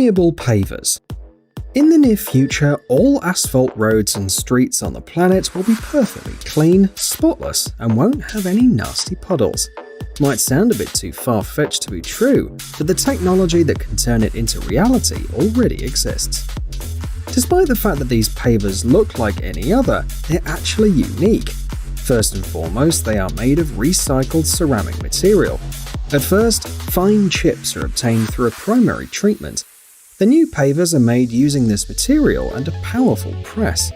Permeable pavers. In the near future, all asphalt roads and streets on the planet will be perfectly clean, spotless, and won't have any nasty puddles. Might sound a bit too far-fetched to be true, but the technology that can turn it into reality already exists. Despite the fact that these pavers look like any other, they're actually unique. First and foremost, they are made of recycled ceramic material. At first, fine chips are obtained through a primary treatment. The new pavers are made using this material and a powerful press.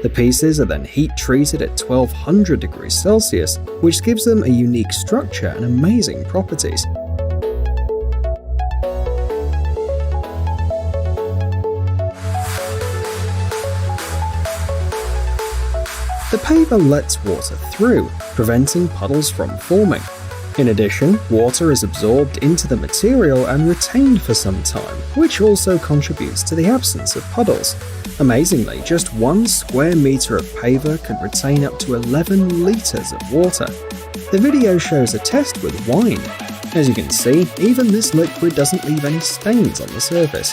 The pieces are then heat-treated at 1200 degrees Celsius, which gives them a unique structure and amazing properties. The paver lets water through, preventing puddles from forming. In addition, water is absorbed into the material and retained for some time, which also contributes to the absence of puddles. Amazingly, just 1 square meter of paver can retain up to 11 liters of water. The video shows a test with wine. As you can see, even this liquid doesn't leave any stains on the surface.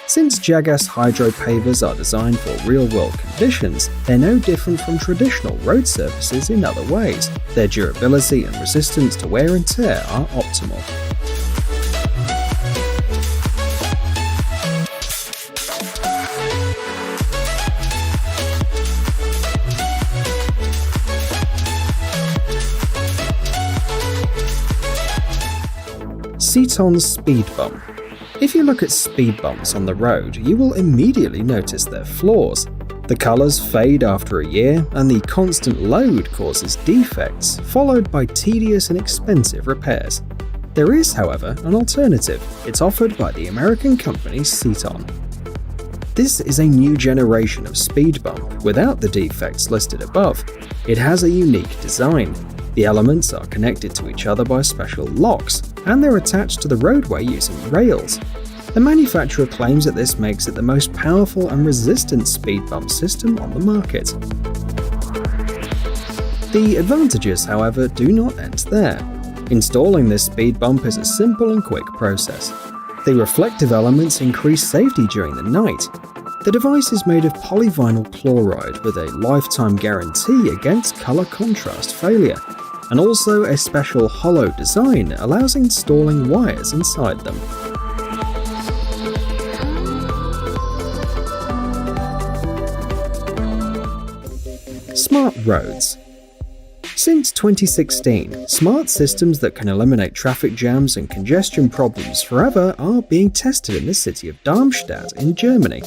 Since Jagas hydro pavers are designed for real-world conditions, they're no different from traditional road surfaces in other ways. Their durability and resistance to wear and tear are optimal. Ceton speed bump. If you look at speed bumps on the road, you will immediately notice their flaws. The colors fade after a year, and the constant load causes defects, followed by tedious and expensive repairs. There is, however, an alternative. It's offered by the American company Ceton. This is a new generation of speed bump without the defects listed above. It has a unique design. The elements are connected to each other by special locks, and they're attached to the roadway using rails. The manufacturer claims that this makes it the most powerful and resistant speed bump system on the market. The advantages, however, do not end there. Installing this speed bump is a simple and quick process. The reflective elements increase safety during the night. The device is made of polyvinyl chloride with a lifetime guarantee against color contrast failure, and also a special hollow design allows installing wires inside them. Smart roads. Since 2016, smart systems that can eliminate traffic jams and congestion problems forever are being tested in the city of Darmstadt in Germany.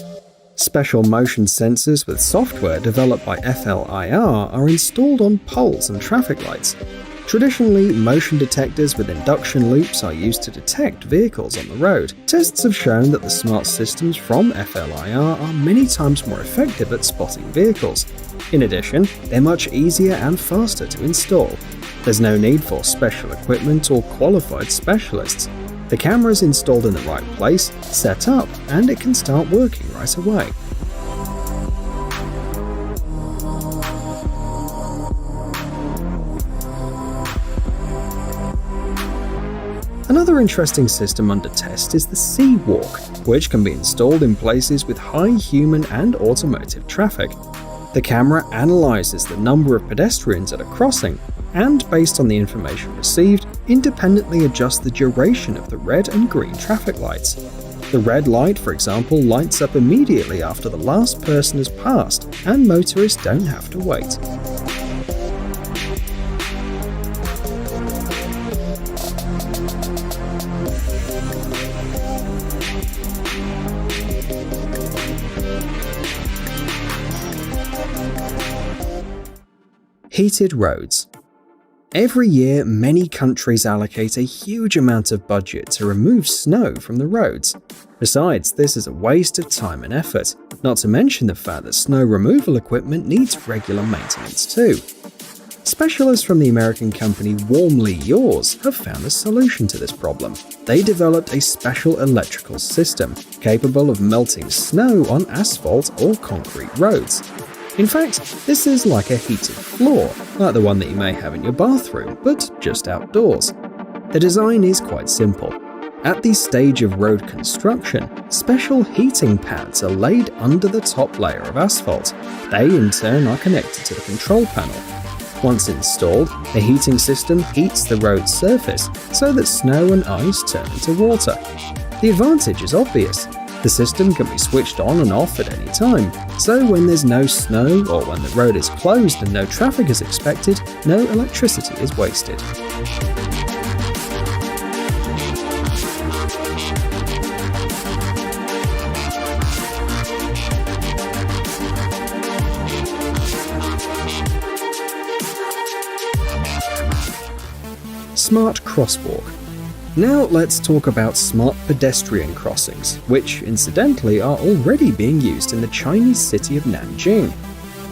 Special motion sensors with software developed by FLIR are installed on poles and traffic lights. Traditionally, motion detectors with induction loops are used to detect vehicles on the road. Tests have shown that the smart systems from FLIR are many times more effective at spotting vehicles. In addition, they're much easier and faster to install. There's no need for special equipment or qualified specialists. The camera is installed in the right place, set up, and it can start working right away. Another interesting system under test is the Sea Walk, which can be installed in places with high human and automotive traffic. The camera analyzes the number of pedestrians at a crossing, and based on the information received, independently adjusts the duration of the red and green traffic lights. The red light, for example, lights up immediately after the last person has passed, and motorists don't have to wait. Heated roads. Every year, many countries allocate a huge amount of budget to remove snow from the roads. Besides, this is a waste of time and effort, not to mention the fact that snow removal equipment needs regular maintenance too. Specialists from the American company Warmly Yours have found a solution to this problem. They developed a special electrical system capable of melting snow on asphalt or concrete roads. In fact, this is like a heated floor, like the one that you may have in your bathroom, but just outdoors. The design is quite simple. At the stage of road construction, special heating pads are laid under the top layer of asphalt. They in turn are connected to the control panel. Once installed, the heating system heats the road surface so that snow and ice turn into water. The advantage is obvious. The system can be switched on and off at any time, so when there's no snow or when the road is closed and no traffic is expected, no electricity is wasted. Smart crosswalk. Now let's talk about smart pedestrian crossings, which incidentally are already being used in the Chinese city of Nanjing.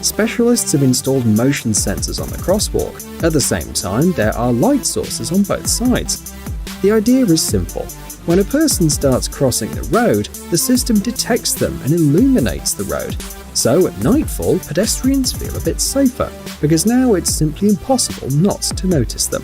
Specialists have installed motion sensors on the crosswalk. At the same time, there are light sources on both sides. The idea is simple. When a person starts crossing the road, the system detects them and illuminates the road. So at nightfall, pedestrians feel a bit safer, because now it's simply impossible not to notice them.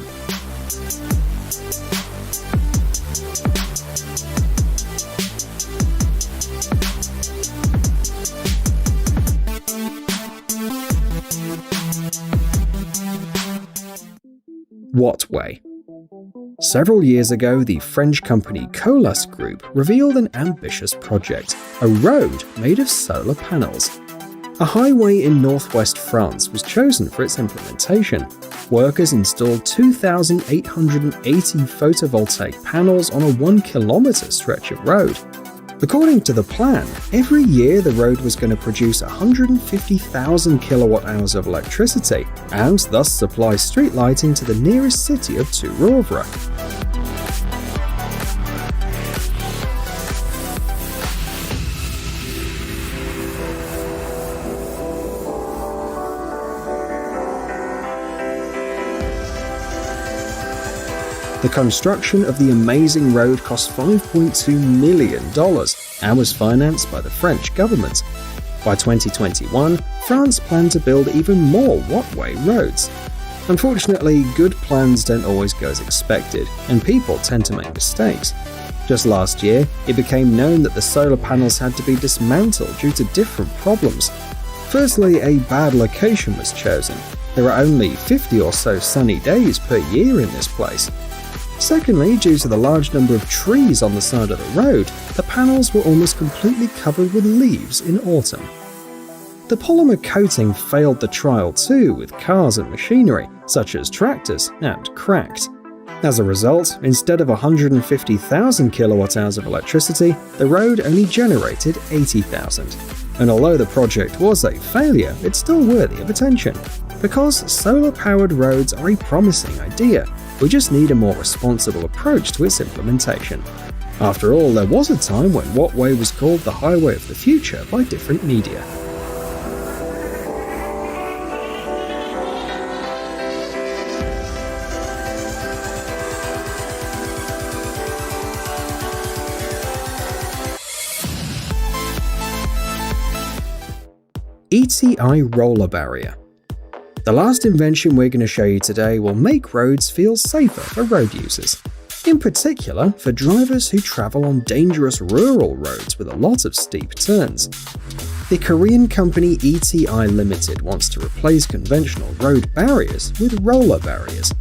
Wattway. Several years ago, the French company Colas Group revealed an ambitious project, a road made of solar panels. A highway in northwest France was chosen for its implementation. Workers installed 2,880 photovoltaic panels on a 1-kilometer stretch of road. According to the plan, every year the road was going to produce 150,000 kilowatt-hours of electricity and thus supply street lighting to the nearest city of Tourovre. The construction of the amazing road cost $5.2 million and was financed by the French government. By 2021, France planned to build even more Wattway roads. Unfortunately, good plans don't always go as expected, and people tend to make mistakes. Just last year, it became known that the solar panels had to be dismantled due to different problems. Firstly, a bad location was chosen. There are only 50 or so sunny days per year in this place. Secondly, due to the large number of trees on the side of the road, the panels were almost completely covered with leaves in autumn. The polymer coating failed the trial too, with cars and machinery, such as tractors, and cracked. As a result, instead of 150,000 kilowatt-hours of electricity, the road only generated 80,000. And although the project was a failure, it's still worthy of attention. Because solar-powered roads are a promising idea, we just need a more responsible approach to its implementation. After all, there was a time when Wattway was called the highway of the future by different media. ETI roller barrier. The last invention we're going to show you today will make roads feel safer for road users. In particular, for drivers who travel on dangerous rural roads with a lot of steep turns. The Korean company ETI Limited wants to replace conventional road barriers with roller barriers.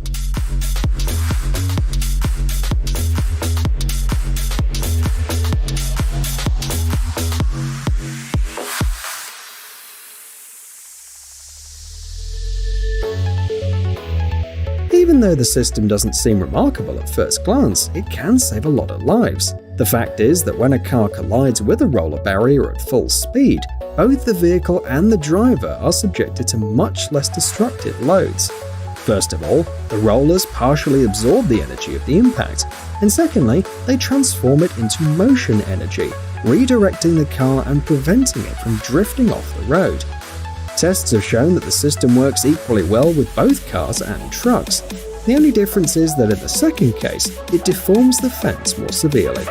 Even though the system doesn't seem remarkable at first glance, it can save a lot of lives. The fact is that when a car collides with a roller barrier at full speed, both the vehicle and the driver are subjected to much less destructive loads. First of all, the rollers partially absorb the energy of the impact, and secondly, they transform it into motion energy, redirecting the car and preventing it from drifting off the road. Tests have shown that the system works equally well with both cars and trucks. The only difference is that in the second case, it deforms the fence more severely.